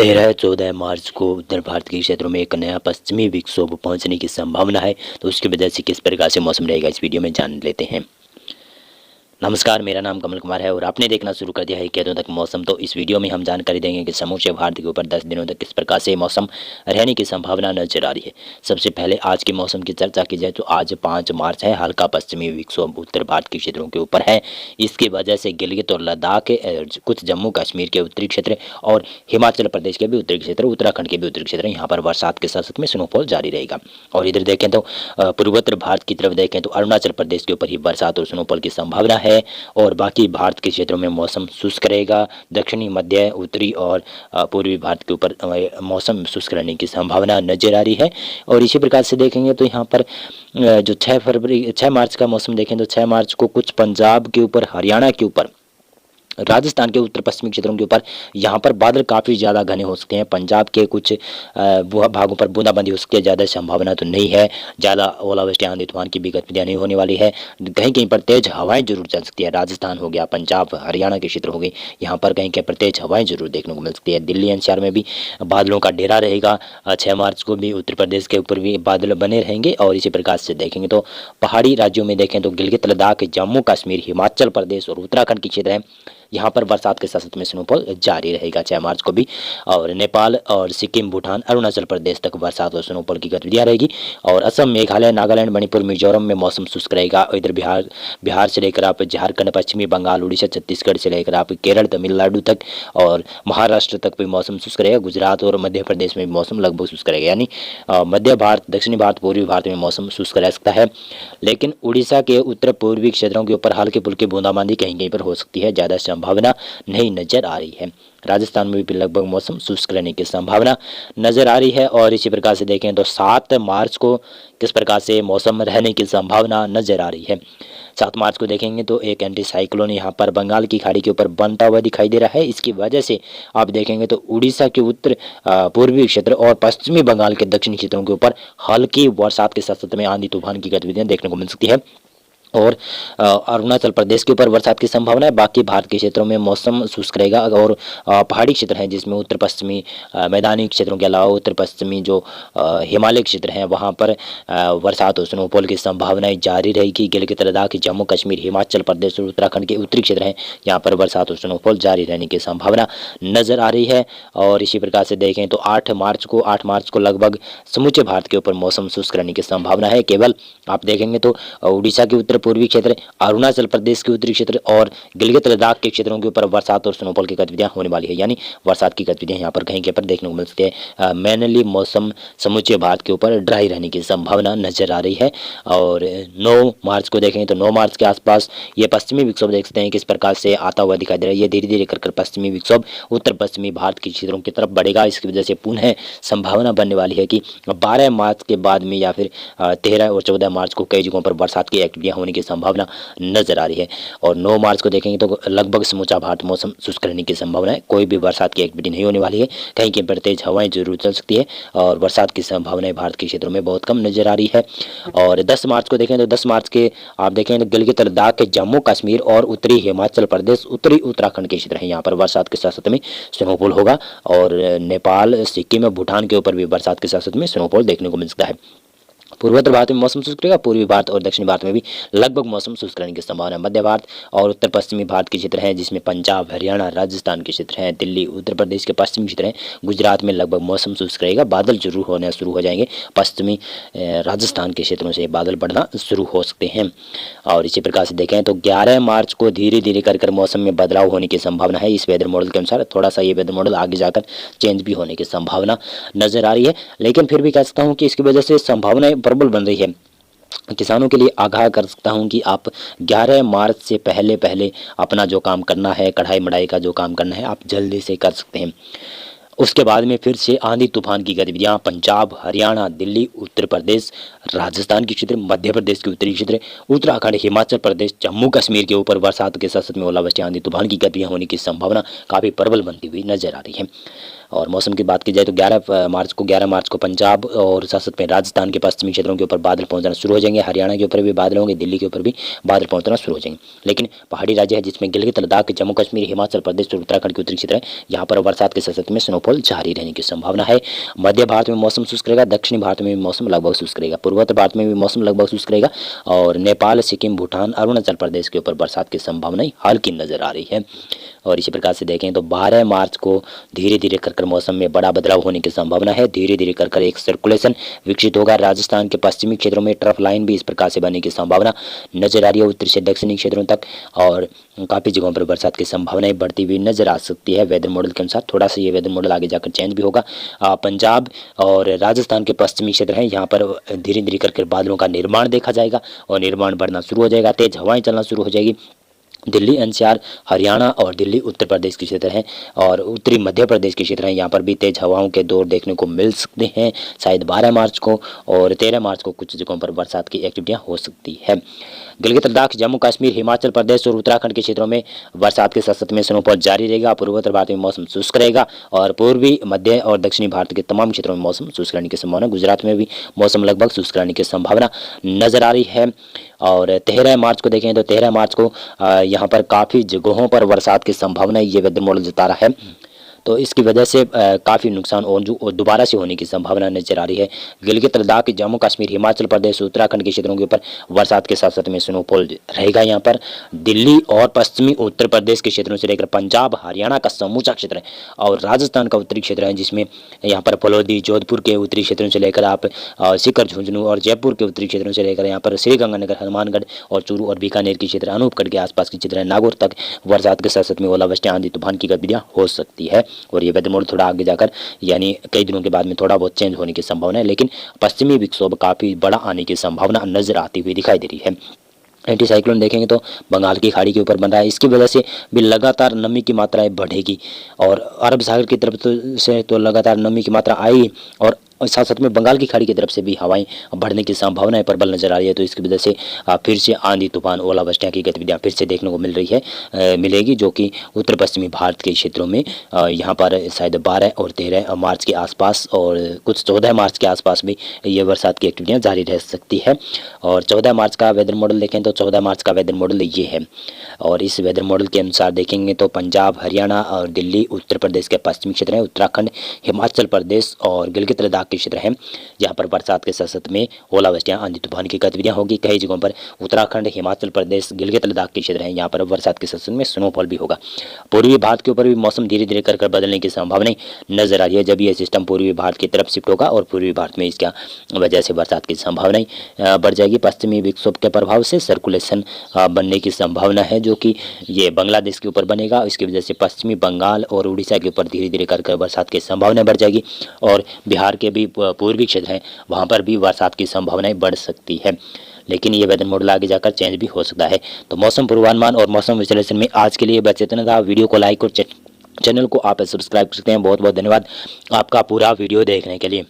13-14 मार्च को उत्तर भारत के क्षेत्रों में एक नया पश्चिमी विक्षोभ पहुंचने की संभावना है। तो उसकी वजह से किस प्रकार से मौसम रहेगा इस वीडियो में जान लेते हैं। नमस्कार, मेरा नाम कमल कुमार है और आपने देखना शुरू कर दिया है कैदों तक मौसम। तो इस वीडियो में हम जानकारी देंगे कि समूचे भारत के ऊपर 10 दिनों तक किस प्रकार से मौसम रहने की संभावना नजर आ रही है। सबसे पहले आज के मौसम की चर्चा की जाए तो आज 5 मार्च है। हल्का पश्चिमी विक्षोभ उत्तर भारत के क्षेत्रों के ऊपर है। इसकी वजह से गिलगित और लद्दाख, कुछ जम्मू कश्मीर के उत्तरी क्षेत्र और हिमाचल प्रदेश के भी उत्तरी क्षेत्र, उत्तराखंड के भी उत्तरी क्षेत्र, यहाँ पर बरसात के साथ में स्नोफॉल जारी रहेगा। और इधर देखें तो पूर्वोत्तर भारत की तरफ देखें तो अरुणाचल प्रदेश के ऊपर ही बरसात और स्नोफॉल की संभावना है। और बाकी भारत के क्षेत्रों में मौसम शुष्क रहेगा। दक्षिणी, मध्य, उत्तरी और पूर्वी भारत के ऊपर मौसम शुष्क रहने की संभावना नजर आ रही है। और इसी प्रकार से देखेंगे तो यहाँ पर जो 6 मार्च का मौसम देखें तो 6 मार्च को कुछ पंजाब के ऊपर, हरियाणा के ऊपर, राजस्थान के उत्तर पश्चिमी क्षेत्रों के ऊपर यहाँ पर बादल काफ़ी ज़्यादा घने हो सकते हैं। पंजाब के कुछ भागों पर बूंदाबांदी हो सकती है, ज़्यादा संभावना तो नहीं है। ज़्यादा ओलावृष्टि, आंधी तूफान की भी गतिविधियाँ नहीं होने वाली है। कहीं कहीं पर तेज हवाएं जरूर चल सकती है। राजस्थान हो गया, पंजाब, हरियाणा के क्षेत्र हो गए, यहाँ पर कहीं कहीं पर तेज हवाएं जरूर देखने को मिल सकती है। दिल्ली एनसीआर में भी बादलों का डेरा रहेगा। 6 मार्च को भी उत्तर प्रदेश के ऊपर भी बादल बने रहेंगे। और इसी प्रकार से देखेंगे तो पहाड़ी राज्यों में देखें तो गिलगित, लद्दाख, जम्मू कश्मीर, हिमाचल प्रदेश और उत्तराखंड के क्षेत्र हैं, यहाँ पर बरसात के साथ में स्नोफॉल जारी रहेगा 6 मार्च को भी। और नेपाल और सिक्किम, भूटान, अरुणाचल प्रदेश तक बरसात और स्नोफॉल की गतिविधियाँ रहेगी। और असम, मेघालय, नागालैंड, मणिपुर, मिजोरम में मौसम शुष्क रहेगा। इधर बिहार से लेकर आप झारखंड, पश्चिमी बंगाल, उड़ीसा, छत्तीसगढ़ से लेकर आप केरल, तमिलनाडु तक और महाराष्ट्र तक भी मौसम शुष्क रहेगा। गुजरात और मध्य प्रदेश में भी मौसम लगभग शुष्क रहेगा। यानी मध्य भारत, दक्षिणी भारत, पूर्वी भारत में मौसम शुष्क रह सकता है। लेकिन उड़ीसा के उत्तर पूर्वी क्षेत्रों के ऊपर हल्की फुल्की बूंदाबांदी कहीं कहीं पर हो सकती है, ज़्यादा संभावना नहीं नजर आ रही है। राजस्थान में भी लगभग मौसम शुष्क रहने की संभावना नजर आ रही है। और इसी प्रकार से देखें तो 7 मार्च को किस प्रकार से मौसम रहने की संभावना नजर आ रही है। 7 मार्च को देखेंगे तो एक एंटी साइक्लोन यहाँ पर बंगाल की खाड़ी के ऊपर बनता हुआ दिखाई दे रहा है। इसकी वजह से आप देखेंगे तो उड़ीसा के उत्तर पूर्वी क्षेत्र और पश्चिमी बंगाल के दक्षिणी क्षेत्रों के ऊपर हल्की बरसात के साथ में आंधी तूफान की गतिविधियां देखने को मिल सकती है। और अरुणाचल प्रदेश के ऊपर बरसात की संभावना है। बाकी भारत के क्षेत्रों में मौसम शुष्क रहेगा। और पहाड़ी क्षेत्र हैं जिसमें उत्तर पश्चिमी मैदानी क्षेत्रों के अलावा उत्तर पश्चिमी जो हिमालय क्षेत्र हैं वहाँ पर बरसात और स्नोफॉल की संभावनाएं जारी रहेगी। गिलगित, लद्दाख, जम्मू कश्मीर, हिमाचल प्रदेश और उत्तराखंड के उत्तरी क्षेत्र हैं, यहाँ पर बरसात और स्नोफॉल जारी रहने की संभावना नजर आ रही है। और इसी प्रकार से देखें तो 8 मार्च को लगभग समूचे भारत के ऊपर मौसम शुष्क रहने की संभावना है। केवल आप देखेंगे तो उड़ीसा के उत्तर पूर्वी क्षेत्र, अरुणाचल प्रदेश के उत्तरी क्षेत्र और गिलगित, लद्दाख के क्षेत्रों के ऊपर बरसात और स्नोफॉल की गतिविधियां होने वाली है। यानी बरसात की गतिविधियां यहाँ पर कहीं के पर देखने को मिल सकती है। मेनली मौसम समूचे भारत के ऊपर ड्राई रहने की संभावना नजर आ रही है। और 9 मार्च को देखें तो 9 मार्च के आसपास ये पश्चिमी विक्षोभ देख सकते हैं किस प्रकार से आता हुआ दिखाई दे रहा है। ये धीरे धीरे कर पश्चिमी विक्षोभ उत्तर पश्चिमी भारत के क्षेत्रों की तरफ बढ़ेगा। इसकी वजह से पुनः संभावना बनने वाली है कि 12 मार्च के बाद में या फिर 13 और 14 मार्च को कई जगहों पर बरसात की एक्टिविटियां होने की संभावना नजर आ रही है। और 9 मार्च को देखेंगे तो लगभग समूचा भारत मौसम शुष्क रहने की संभावना है। कोई भी बरसात की एक्टिविटी नहीं होने वाली है। कहीं कहीं पर तेज हवाएं जरूर चल सकती है और बरसात की संभावनाएं भारत के क्षेत्रों में बहुत कम नजर आ रही है। और 10 मार्च को देखें तो 10 मार्च के आप देखेंगे तो गिलगित, लद्दाख के जम्मू कश्मीर और उत्तरी हिमाचल प्रदेश, उत्तरी उत्तराखंड के क्षेत्र हैं, यहाँ पर बरसात के साथ साथ में स्नोफॉल होगा। और नेपाल, सिक्किम, भूटान के ऊपर भी बरसात के साथ साथ में स्नोफॉल देखने को मिल सकता है। पूर्वोत्तर भारत में मौसम शुष्क रहेगा। पूर्वी भारत और दक्षिणी भारत में भी लगभग मौसम शुष्क रहने की संभावना है। मध्य भारत और उत्तर पश्चिमी भारत के क्षेत्र हैं जिसमें पंजाब, हरियाणा, राजस्थान के क्षेत्र हैं, दिल्ली, उत्तर प्रदेश के पश्चिमी क्षेत्र हैं, गुजरात में लगभग मौसम शुष्क रहेगा। बादल जरूर होना शुरू हो जाएंगे। पश्चिमी राजस्थान के क्षेत्रों से बादल बढ़ना शुरू हो सकते हैं। और इसी प्रकार से देखें तो 11 मार्च को धीरे धीरे कर मौसम में बदलाव होने की संभावना है। इस वेदर मॉडल के अनुसार थोड़ा सा ये वेदर मॉडल आगे जाकर चेंज भी होने की संभावना नजर आ रही है। लेकिन फिर भी कह सकता हूँ कि इसकी वजह से संभावनाएं प्रबल बन रही है। किसानों के लिए आगाह कर सकता हूं कि आप 11 मार्च से पहले पहले अपना जो काम करना है, कढ़ाई मढ़ाई का जो काम करना है, आप जल्दी से कर सकते हैं। उसके बाद में फिर से आंधी तूफान की गतिविधियां पंजाब, हरियाणा, दिल्ली, उत्तर प्रदेश, राजस्थान के क्षेत्र, मध्य प्रदेश के उत्तरी क्षेत्र, उत्तराखंड, हिमाचल प्रदेश, जम्मू कश्मीर के ऊपर बरसात के साथ में ओलावृष्टि, आंधी तूफान की गतिविधियां होने की संभावना काफ़ी प्रबल बनती हुई नजर आ रही है। और मौसम की बात की जाए तो 11 मार्च को पंजाब और साथ साथ में राजस्थान के पश्चिमी क्षेत्रों के ऊपर बादल पहुंचना शुरू हो जाएंगे। हरियाणा के ऊपर भी बादल होंगे, दिल्ली के ऊपर भी बादल पहुंचना शुरू हो जाएंगे। लेकिन पहाड़ी राज्य है जिसमें गिलगित, लद्दाख, जम्मू कश्मीर, हिमाचल प्रदेश और उत्तराखंड के उत्तरी क्षेत्र है, यहाँ पर बरसात के साथ में स्नोफॉल स्नोफॉल जारी रहने की संभावना है। मध्य भारत में मौसम शुष्क रहेगा, दक्षिणी भारत में भी मौसम लगभग शुष्क रहेगा, पूर्वोत्तर भारत में भी मौसम लगभग शुष्क रहेगा और नेपाल, सिक्किम, भूटान, अरुणाचल प्रदेश के ऊपर बरसात की संभावनाएं हल्की नजर आ रही है। और इसी प्रकार से देखें तो 12 मार्च को धीरे धीरे कर मौसम में बड़ा बदलाव होने की संभावना है। धीरे धीरे कर एक सर्कुलेशन विकसित होगा। राजस्थान के पश्चिमी क्षेत्रों में ट्रफ लाइन भी इस प्रकार से बनने की संभावना नजर आ रही है, उत्तरी से दक्षिणी क्षेत्रों तक, और काफ़ी जगहों पर बरसात की संभावनाएं बढ़ती हुई नजर आ सकती है। वेदर मॉडल के अनुसार थोड़ा सा ये वेदर मॉडल आगे जाकर चेंज भी होगा। पंजाब और राजस्थान के पश्चिमी क्षेत्र हैं, यहाँ पर धीरे धीरे करके बादलों का निर्माण देखा जाएगा और निर्माण बढ़ना शुरू हो जाएगा, तेज हवाएं चलना शुरू हो जाएगी। दिल्ली एनसीआर, हरियाणा और दिल्ली उत्तर प्रदेश के क्षेत्र हैं और उत्तरी मध्य प्रदेश के क्षेत्र हैं, यहाँ पर भी तेज हवाओं के दौर देखने को मिल सकते हैं शायद 12 मार्च को, और 13 मार्च को कुछ जगहों पर बरसात की एक्टिविटियाँ हो सकती है। गिलगित लद्दाख, जम्मू कश्मीर, हिमाचल प्रदेश और उत्तराखंड के क्षेत्रों में बरसात के साथ में स्नोफॉल जारी रहेगा। पूर्वोत्तर भारत में मौसम शुष्क रहेगा और पूर्वी, मध्य और दक्षिणी भारत के तमाम क्षेत्रों में मौसम शुष्क रहने की संभावना। गुजरात में भी मौसम लगभग शुष्क रहने की संभावना नजर आ रही है। और 13 मार्च को देखें तो 13 मार्च को यहाँ पर काफ़ी जगहों पर बरसात की संभावना ये वेदर मॉडल जता रहा है, तो इसकी वजह से काफ़ी नुकसान और दोबारा से होने की संभावना नजर आ रही है। गिलगित लद्दाख, जम्मू कश्मीर, हिमाचल प्रदेश, उत्तराखंड के क्षेत्रों के ऊपर बरसात के साथ साथ में स्नोफॉल रहेगा। यहाँ पर दिल्ली और पश्चिमी उत्तर प्रदेश के क्षेत्रों से लेकर पंजाब, हरियाणा का समूचा क्षेत्र है और राजस्थान का उत्तरी क्षेत्र है, जिसमें यहाँ पर फलोदी, जोधपुर के उत्तरी क्षेत्रों से लेकर आप सीकर, झुंझुनू और जयपुर के उत्तरी क्षेत्रों से लेकर यहाँ पर श्रीगंगानगर, हनुमानगढ़ और चूरू और बीकानेर के क्षेत्र, अनूपगढ़ के आसपास के क्षेत्र है, नागौर तक बरसात के साथ साथ में ओलावृष्टि, आंधी तूफान की गतिविधियाँ हो सकती है। और ये वेदर मॉडल थोड़ा आगे जाकर यानी कई दिनों के बाद में थोड़ा बहुत चेंज होने की संभावना है, लेकिन पश्चिमी विक्षोभ काफ़ी बड़ा आने की संभावना नजर आती हुई दिखाई दे रही है। एंटी साइक्लोन देखेंगे तो बंगाल की खाड़ी के ऊपर बन रहा है, इसकी वजह से भी लगातार नमी की मात्राएं बढ़ेगी और अरब सागर की तरफ से तो लगातार नमी की मात्रा आई और साथ साथ में बंगाल की खाड़ी की तरफ से भी हवाएं बढ़ने की संभावनाएं प्रबल नजर आ रही है। तो इसकी वजह से फिर से आंधी तूफान, ओलावृष्टियाँ की गतिविधियाँ फिर से देखने को मिलेगी, जो कि उत्तर पश्चिमी भारत के क्षेत्रों में यहाँ पर शायद 12 और 13 मार्च के आसपास और कुछ 14 मार्च के आसपास भी ये बरसात की एक्टिविटियाँ जारी रह सकती है। और 14 मार्च का वेदर मॉडल देखें तो 14 मार्च का वेदर मॉडल ये है, और इस वेदर मॉडल के अनुसार देखेंगे तो पंजाब, हरियाणा और दिल्ली उत्तर प्रदेश के पश्चिमी क्षेत्र हैं, उत्तराखंड, हिमाचल प्रदेश और गिलगित लद्दाख के क्षेत्र हैं, जहाँ पर बरसात के साथ में ओलावृष्टियाँ, आंधी तूफान की गतिविधियाँ होगी। कई जगहों पर उत्तराखंड, हिमाचल प्रदेश, गिलगित लद्दाख के क्षेत्र हैं, यहाँ पर बरसात के साथ में स्नोफॉल भी होगा। पूर्वी भारत के ऊपर भी मौसम धीरे धीरे कर बदलने की संभावना नजर आ रही है। जब ये सिस्टम पूर्वी भारत की तरफ शिफ्ट होगा और पूर्वी भारत में इसका वजह से बरसात की संभावनाएं बढ़ जाएगी। पश्चिमी विक्षोभ के प्रभाव से सर्कुलेशन बनने की संभावना है, जो कि ये बांग्लादेश के ऊपर बनेगा। इसकी वजह से पश्चिमी बंगाल और उड़ीसा के ऊपर धीरे धीरे कर बरसात की संभावना बढ़ जाएगी और बिहार के भी पूर्वी क्षेत्र हैं वहाँ पर भी बरसात की संभावनाएं बढ़ सकती है, लेकिन ये वेदर मॉडल आगे जाकर चेंज भी हो सकता है। तो मौसम पूर्वानुमान और मौसम विश्लेषण में आज के लिए बस इतना था। वीडियो को लाइक और चैनल को आप सब्सक्राइब कर सकते हैं। बहुत बहुत धन्यवाद आपका पूरा वीडियो देखने के लिए।